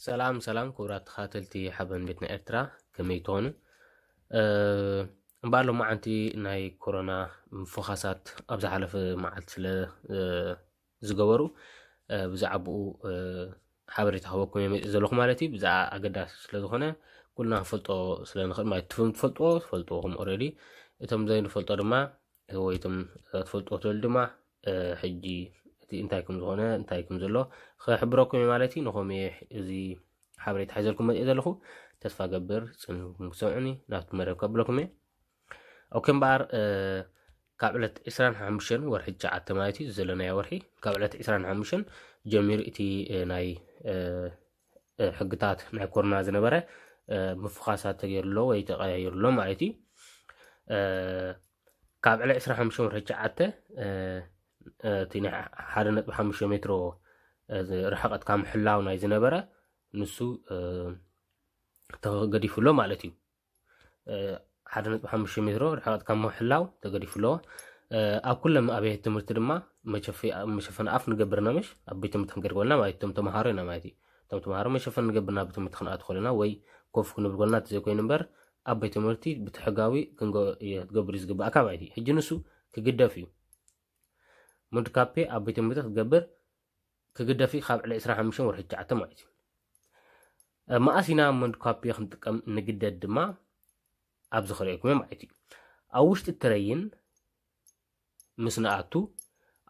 ሰላም ክቡራት ተኸታተልቲ ሓበን ቤትና ኤርትራ ከመይ ትኾኑ? እምበኣር ሎማዓንቲ ናይ ኮሮና ምፍኻሳት ኣብ ዝሓለፈ መዓልቲ ስለ ዝገበሩ ብዛዕባኡ ሓበሬታ ክህበኩም እየ መፂእ ዘለኹ ማለት እዩ። ብዛዕባ ኣገዳሲ ስለዝኾነ ኩልና ክፈልጦ ስለንኽእል ማለት እቶም ትፈልጥዎም ኦልሬዲ እቶም ዘይንፈልጦ ድማ ወይ እቶም ትፈልጥዎ ትበል ድማ ሕጂ እቲ እንታይ ከም ዝኾነ እንታይ ከም ዘሎ ክሕብረኩም እየ ማለት እዩ። ንኸመይ እዚ ሓበሬታ ሒዘልኩም መፂእ ዘለኹ ተስፋ ገብር ፅንኩም ክሰምዑኒ ናብቲ መደብ ከብለኩም እየ። ኦኬ እምበኣር ካብ ዕለት 25 ወርሒ 9 ማለት እዩ ዘለናዮ ወርሒ ካብ ዕለት 25 ጀሚሩ እቲ ናይ ሕግታት ናይ ኮሮና ዝነበረ ምፍኻሳት ተገይሩሎ ወይ ተቀያይሩሎ ማለት እዩ። ካብ ዕለት 25 ወርሒ 9 እቲ ናይ 1.5 ሜትሮ ርሕቐት ካብ ምሕላው ናይ ዝነበረ ንሱ ተገዲፉሎ ማለት እዩ። 1.5 ሜትሮ ርሕቐት ካብ ምሕላው ተገዲፉሎ ኣብ ኩሎም ኣብያተ ትምህርቲ ድማ መሸፈኒ ኣፍ ንገብርና ምሽ ኣብ ቤት ትምህርቲ ክንገድ ኮልና ማለት እቶም ተምሃሮ ኢና ማለት እዩ። እቶም ተምሃሮ መሸፈኒ ንገብርና ቤት ትምህርቲ ክንኣቱ ኮለና ወይ ኮፍ ክንብል ኮለና ዘይኮይኑ እምበር ኣብ ቤት ትምህርቲ ብትሕጋዊ ክትገብር ዝግባእካ ማለት እዩ። ሕጂ ንሱ ክግደፍ እዩ ሙድካፔ ኣብ ቤት ትምህርቲ ክትገብር ክግደፍ እዩ ካብ ዕለት 25 ወርሒ 9 ማለት እዩ። መዓስ ኢና ሙድካፔ ክንጥቀም ንግደድ ድማ ኣብዚ ክሪአኩም እየ ማለት እዩ። ኣብ ውሽጢ ትረይን ምስ ንኣቱ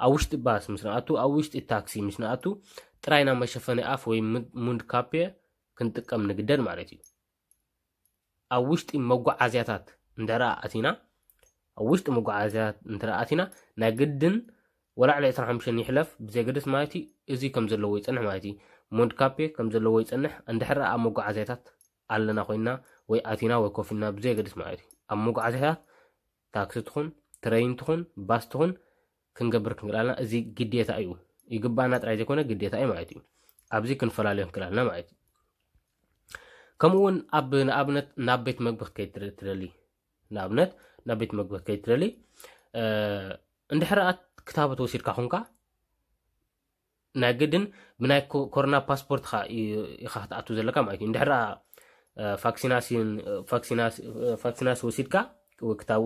ኣብ ውሽጢ ባስ ምስ ንኣቱ ኣብ ውሽጢ ታክሲ ምስ ንኣቱ ጥራይና መሸፈኒ ኣፍ ወይ ሙድካፔ ክንጥቀም ንግደድ ማለት እዩ። ኣብ ውሽጢ መጓዓዝያታት እንድሕር ኣቲና ኣብ ውሽጢ መጓዓዝያታት እንድሕር ኣቲና ናይ ግድን ወላዕሊ 25 ይሕለፍ ብዘይገድስ ማለት እዩ። እዚ ከም ዘለዎ ይፀንሕ ማለት እዩ። ሙድካፔ ከም ዘለዎ ይፀንሕ እንድሕር ኣብ መጓዓዝያታት ኣለና ኮይና ወይ ኣቲና ወይ ኮፍ ኢልና ብዘይገድስ ማለት እዩ። ኣብ መጓዓዝያታት ታክሲ ትኹን ትረይን ትኹን ባስ ትኹን ክንገብር ክንክእላልና እዚ ግዴታ እዩ። ይግባአና ጥራይ ዘይኮነ ግዴታ እዩ ማለት እዩ። ኣብዚ ክንፈላለዩ ክንክእላልና ማለት እዩ። ከምኡውን ኣብ ንኣብነት ናብ ቤት መግቢ ክትከይድ ትደሊ ንኣብነት ናብ ቤት መግቢ ክትከይድ ትደሊ እንድሕር ክታበት ወሲድካ ኮንካ ናይ ግድን ብናይ ኮሮና ፓስፖርትካ ኢኻ ክትኣቱ ዘለካ ማለት እዩ። እንድሕር ቫክሲናሲ ወሲድካ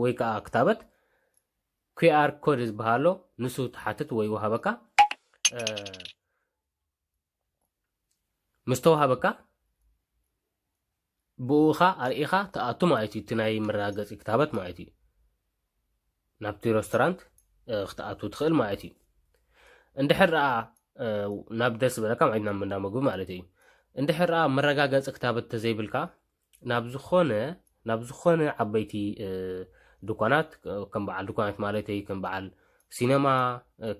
ወይ ከዓ ክታበት QR ኮድ ዝበሃሎ ንሱ ተሓትት ወይ ወሃበካ ምስ ተዋሃበካ ብኡኻ ኣርኢኻ ተኣቱ ማለት እዩ። እቲ ናይ መረጋገፂ ክታበት ማለት እዩ። ናብቲ ሬስቶራንት ክትኣቱ ትኽእል ማለት እዩ። እንድሕር ናብ ደስ በለካ ማለት ናብ እንዳ ምግቢ ማለት እዩ። እንድሕር መረጋገፂ ክታበት ተዘይብልካ ናብ ዝኾነ ዓበይቲ ድኳናት ከም በዓል ድኳናት ማለት እዩ ከም በዓል ሲነማ፣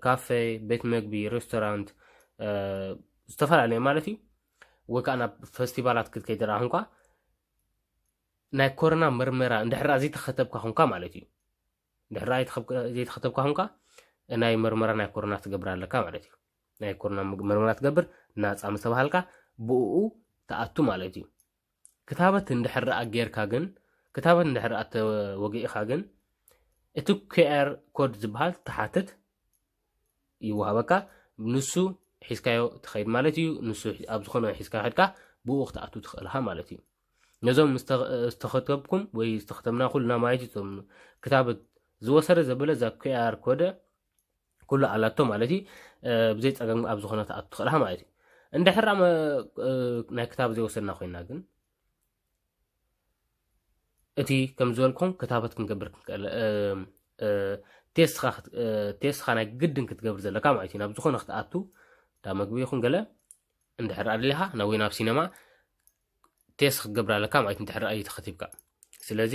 ካፌ፣ ቤት ምግቢ፣ ሬስቶራንት ዝተፈላለዩ ማለት እዩ። ወይ ከዓ ናብ ፌስቲቫላት ክትከይድ ኮንካ ናይ ኮሮና ምርመራ እንድሕር ዘይተኸተብካ ኮንካ ማለት እዩ። እንድሕር ዘይተኸተብካ ኮንካ ናይ ምርመራ ናይ ኮሮና ትገብር ኣለካ ማለት እዩ። ናይ ኮሮና ምርመራ ትገብር ናፃ ምስ ተባሃልካ ብኡ ተኣቱ ማለት እዩ። ክታበት እንድሕር ጌርካ ግን ክታበት እንድሕር ተወጊእኻ ግን እቲ QR ኮድ ዝበሃል ተሓትት ይወሃበካ ንሱ ሒዝካዮ ትኸይድ ማለት እዩ። ንሱ ኣብ ዝኾነ ሒዝካዮ ኸድካ ብኡ ክትኣቱ ትኽእልካ ማለት እዩ። ነዞም ዝተኸተብኩም ወይ ዝተኸተብና ኩልና ማለት እዩ ክታበት ዝወሰደ ዘበለ ዛ QR ኮድ ኩሉ ኣላቶ ማለት እዩ። ብዘይ ፀገም ኣብ ዝኾነ ተኣቱ ትኽእልካ ማለት እዩ። እንድሕር ናይ ክታብ ዘይወሰድና ኮይና ግን እቲ ከም ዝበልኩም ክታበት ክንገብር ክንክእል ቴስትኻ ናይ ግድን ክትገብር ዘለካ ማለት እዩ። ናብ ዝኾነ ክትኣቱ እንዳ መግቢ ይኹን ገለ እንድሕር ኣድሊኻ ወይ ናብ ሲነማ ቴስት ክትገብር ኣለካ ማለት እዩ። እንድሕር ኣይተኸቲብካ ስለዚ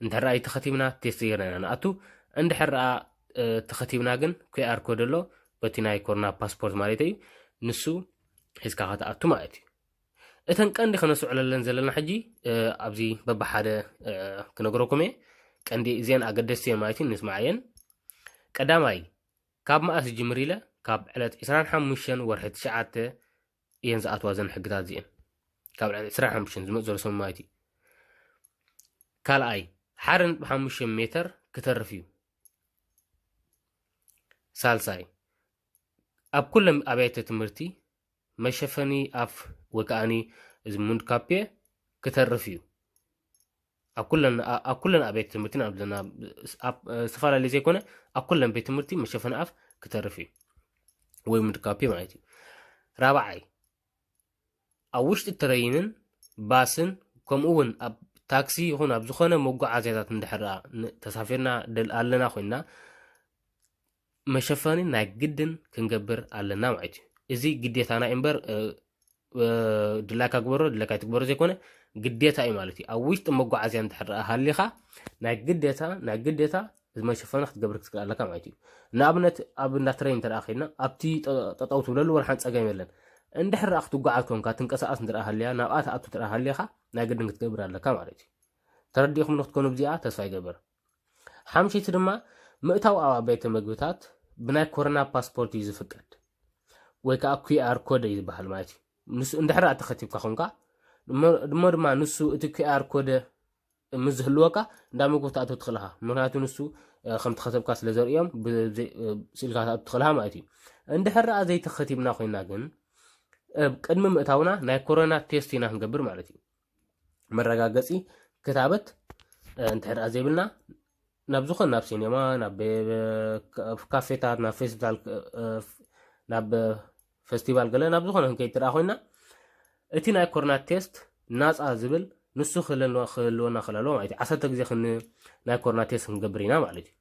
እንድሕር ኣይተኸቲብና ቴስት ጌርና ንኣቱ እንድሕር ተኸቲብና ግን QR ኮድ ኣሎ በቲ ናይ ኮሮና ፓስፖርት ማለት እዩ ንሱ ሒዝካ ክትኣቱ ማለት እዩ። እተን ቀንዲ ክነስዕለለን ዘለና ሕጂ ኣብዚ በብሓደ ክነግረኩም እየ። ቀንዲ እዚአን ኣገደስቲ እየን ማለት እዩ ንስማዕ እየን። ቀዳማይ ካብ መዓስ ዝጅምር ኢለ ካብ ዕለት 25 ወርሒ 9 እየን ዝኣትዋ ዘን ሕግታት እዚአን ካብ ዕለት 25 ዝመፁ ዘሎ ሰሙን ማለት እዩ። ካልኣይ 1.5 ሜትር ክተርፍ እዩ። ሳልሳይ ኣብ ኩሎም ኣብያተ ትምህርቲ መሸፈኒ ኣፍ ወከኣኒ እዚ ሙንድ ካፔ كترفيو أكلن أبيت تمرتين أبدنا سفارة اللي زي كونه أكلن بيت تمرتي مشافن أف كترفيو ويمد كابي معتي رابعي أوشت الترينن باسن كم أون أب تاكسي هون أبزخنا موقع عزيزات ندحرا تسافرنا دل ألنا خوينا مشافن ناك جدا كنجبر ألنا معتي إزي جديت أنا إمبر دلاك أكبره دلاك أكبره زي كونه قديتها أي مالتي أو ويشت موقع عزيان تحرقها هالليخا ناك قديتها إذا ما شفنا خد قبرك تقال لك معتي أبنت ترين ترى أخينا أبتي تطوت ولا لو رحت أجاي ملن عند حر أختو قاعدكم كاتن كساس ندرا هالليا نابات أتو ترى هالليخا ناك قدن تقبر لك معتي ترديكم نختكونوا بزيعة تسوي قبر حمشي ترما مقتاو أو بيت مجبوتات بناء كورونا باسبورت يزفقد ويكا كي آر كود يزبحال معتي نس عند حر أتختيب كخونكا دمر نسو اتكي ار كود مزهلوكا دامو كنت اتدخلها معناتو نسو خمت خسب كاس لزريام بسلكات اتدخلها مايتي عند حرا زي تختيبنا خوينا كن قدم مئتاونا ناي كورونا تيستينا نغبر مالتي مرغاغصي كتابت انت حرا زي بلنا نابزخن ناب سينما ناب كافيتات ناب فيستيفال ناب فيستيفال قال نابزخن هنكيترا خوينا اتي ناي كورونا تيست ناس ازبل نسو خللونا خلالو معناتي 10 غزي خن ناي كورونا تيست نغبرينا معناتي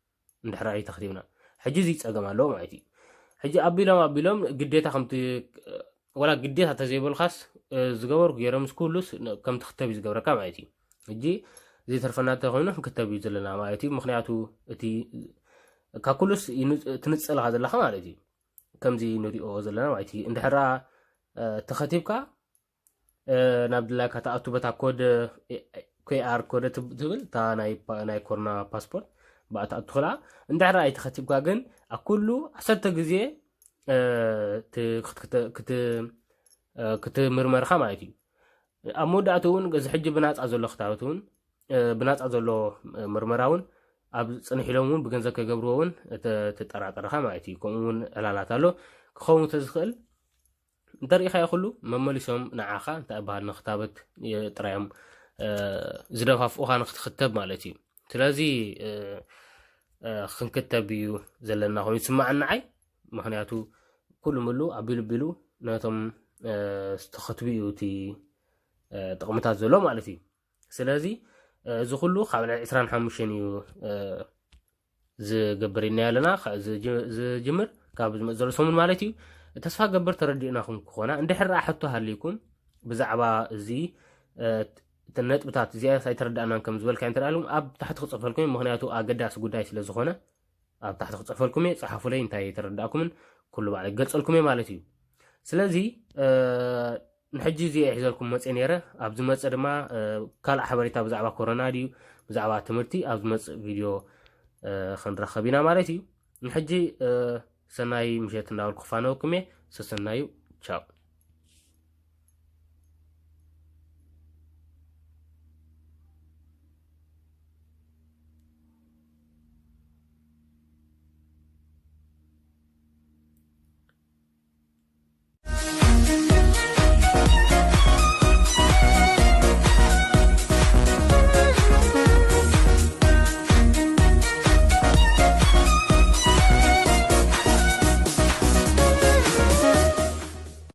اندحر اي تخديمنا حجي زي صقمالو معناتي حجي ابيلوم قديتا خمتي ولا قديتا تزيبل خاص زغبر غيرمس كلس كم تختبي زغبركا معناتي حجي زي ترفنا تخوينو كتبي زلنا معناتي مخنياتو اتي كاكلس تنصل هذا لخ معناتي كم زي نريو زلنا معناتي اندحر تختيبكا نابدلا كتاعتو بتا كود كي ار كود تبل تا ناي كورنا باسبورت بعد ادخلا اندحر اي تختيبكا كن اكلو 10 غزي كت مرمرخا مايتي اموداتون غز حج بناص ازلو ختاوتون بناص ازلو مرمراون اب صنحيلومون بگنزك كغبروون تطراقرخا مايتي كومون علالاتالو كخوم تزخل دريخا يخلو مملسهم نعاخا تابال نختابت يطرايم زدفاف اوها نختختب مالتي تلازي خنكتبيو زلنا خوي سمعنا عي مخنياتو كل ملو ابيلو بيلو ناتم استخطبيو تي طقمتات زلو مالتي سلازي زخلو خابل 25 يو زغبرينا يالنا زجمر كاب زلو سمون مالتي تسفا قبر ترديناكم كونا عند حر احطو هاليكم بزعبا زي تنت بتاعت زي سايتردانا كم زبل كان ترالم اب تحت خصفلكم مخنياتو اقداس غداي سلا زخونه اب تحت خصفلكم صحافو لي انتي ترداكم كل بعد قلصلكم مالتي سلازي نحجي زي يحزلكم مصنيره اب زمص دما كال حبريتا بزعبا كورونا دي بزعبا تمرتي اب زمص فيديو خنرخبينا مالتي نحجي سناي مشيت ناول كفانو كمي سسنايو تشاو